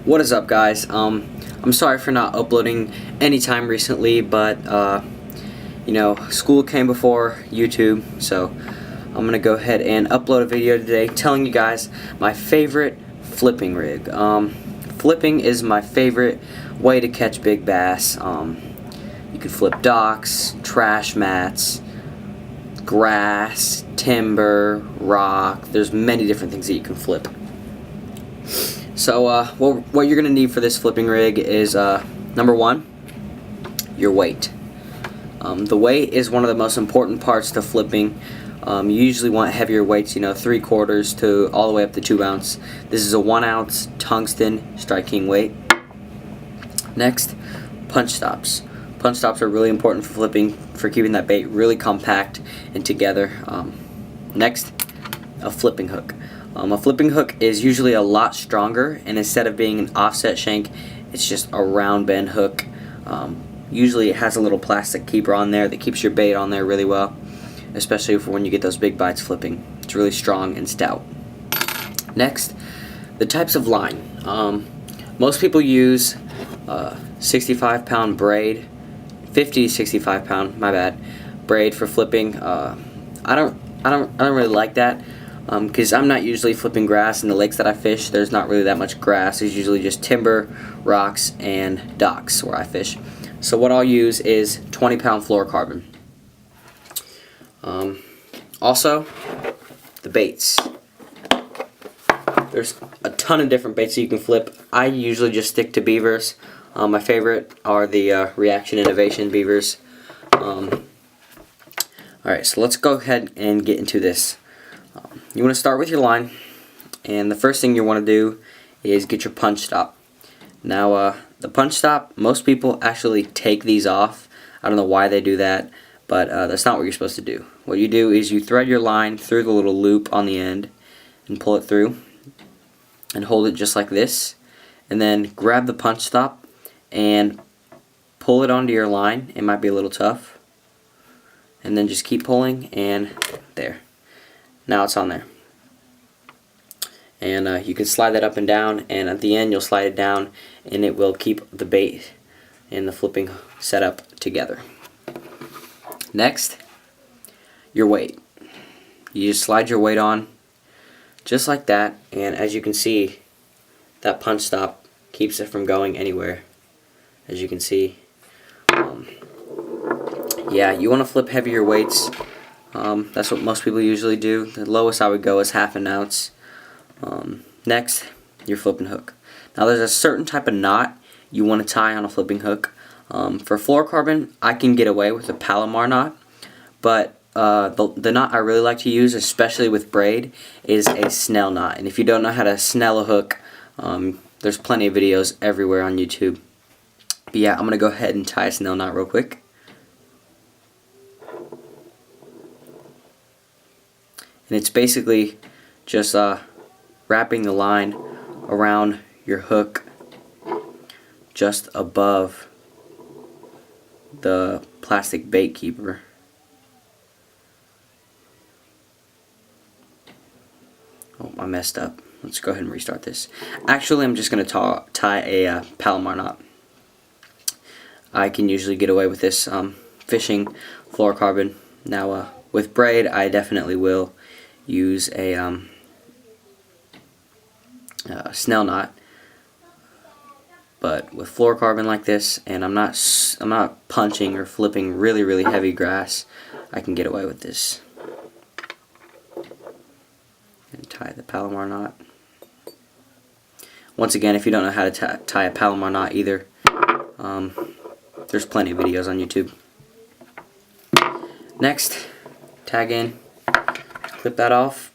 What is up, guys? I'm sorry for not uploading anytime recently, but you know, school came before YouTube, so I'm gonna go ahead and upload a video today telling you guys my favorite flipping rig. Flipping is my favorite way to catch big bass. You can flip docks, trash mats, grass, timber, rock. There's many different things that you can flip. So what you're going to need for this flipping rig is number one, your weight. The weight is one of the most important parts to flipping. You usually want heavier weights, you know, 3/4 to all the way up to 2 ounce. This is a 1 ounce tungsten striking weight. Next, punch stops. Punch stops are really important for flipping, for keeping that bait really compact and together. Next, a flipping hook. A flipping hook is usually a lot stronger, and instead of being an offset shank, it's just a round bend hook. Usually it has a little plastic keeper on there that keeps your bait on there really well, especially for when you get those big bites flipping. It's really strong and stout. Next, the types of line. Most people use 65-pound braid, 50 to 65 pound, my bad, braid for flipping. I don't really like that. Because I'm not usually flipping grass in the lakes that I fish. There's not really that much grass. It's usually just timber, rocks, and docks where I fish. So what I'll use is 20-pound fluorocarbon. Also, the baits. There's a ton of different baits that you can flip. I usually just stick to beavers. My favorite are the Reaction Innovation beavers. Alright, so let's go ahead and get into this. You want to start with your line, and the first thing you want to do is get your punch stop. Now the punch stop, most people actually take these off. I don't know why they do that, but that's not what you're supposed to do. What you do is you thread your line through the little loop on the end and pull it through and hold it just like this, and then grab the punch stop and pull it onto your line. It might be a little tough, and then just keep pulling, and there. Now it's on there, and you can slide that up and down, and at the end you'll slide it down, and it will keep the bait and the flipping setup together. Next, your weight. You just slide your weight on just like that, and as you can see, that punch stop keeps it from going anywhere. As you can see, yeah, you want to flip heavier weights. That's what most people usually do. The lowest I would go is 1/2 ounce. Next, your flipping hook. Now there's a certain type of knot you want to tie on a flipping hook. For fluorocarbon, I can get away with a Palomar knot, but the knot I really like to use, especially with braid, is a snell knot. And if you don't know how to snell a hook, there's plenty of videos everywhere on YouTube. But yeah, I'm going to go ahead and tie a snell knot real quick. And it's basically just wrapping the line around your hook just above the plastic bait keeper. Oh, I messed up. Let's go ahead and restart this. Actually, I'm just going to tie a Palomar knot. I can usually get away with this fishing fluorocarbon. Now, with braid, I definitely will use a snell knot, but with fluorocarbon like this, and I'm not punching or flipping really heavy grass, I can get away with this. And tie the Palomar knot. Once again, if you don't know how to tie a Palomar knot either, there's plenty of videos on YouTube. Next, tag in. Clip that off.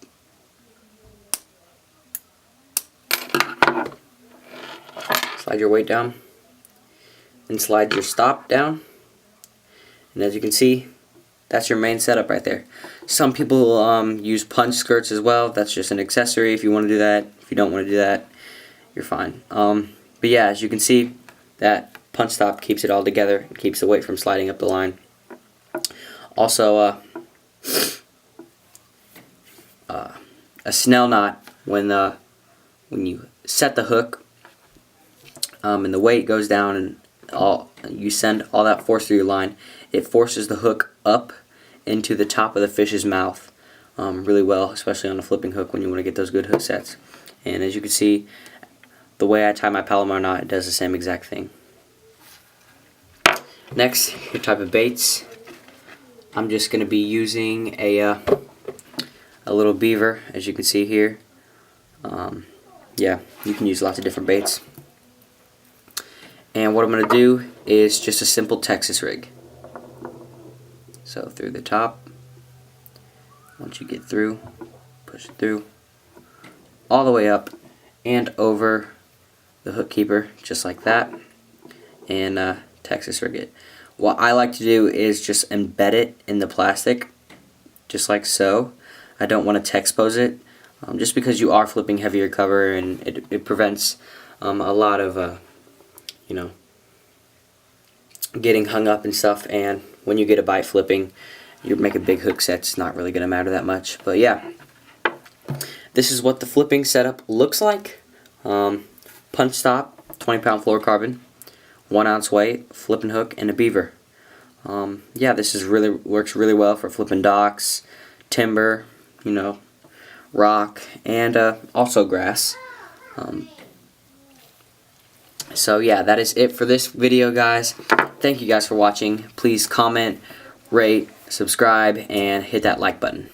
Slide your weight down. And slide your stop down. And as you can see, that's your main setup right there. Some people use punch skirts as well. That's just an accessory if you want to do that. If you don't want to do that, you're fine. But yeah, as you can see, that punch stop keeps it all together and keeps the weight from sliding up the line. Also, a snell knot, when you set the hook and the weight goes down, and you send all that force through your line. It forces the hook up into the top of the fish's mouth really well, especially on a flipping hook when you want to get those good hook sets. And as you can see, the way I tie my Palomar knot, it does the same exact thing. Next, your type of baits. I'm just going to be using a little beaver, as you can see here. Yeah, you can use lots of different baits. And what I'm going to do is just a simple Texas rig. So through the top, once you get through, push it through, all the way up and over the hook keeper, just like that, and Texas rig it. What I like to do is just embed it in the plastic, just like so. I don't want to Texpose it, just because you are flipping heavier cover, and it prevents a lot of you know, getting hung up and stuff. And when you get a bite flipping, you make a big hook set, it's not really going to matter that much. But yeah, this is what the flipping setup looks like. Punch stop, 20-pound fluorocarbon, 1 ounce weight, flipping hook, and a beaver. Yeah, this works really well for flipping docks, timber, you know, rock, and also grass. So yeah, that is it for this video, guys. Thank you guys for watching. Please comment, rate, subscribe, and hit that like button.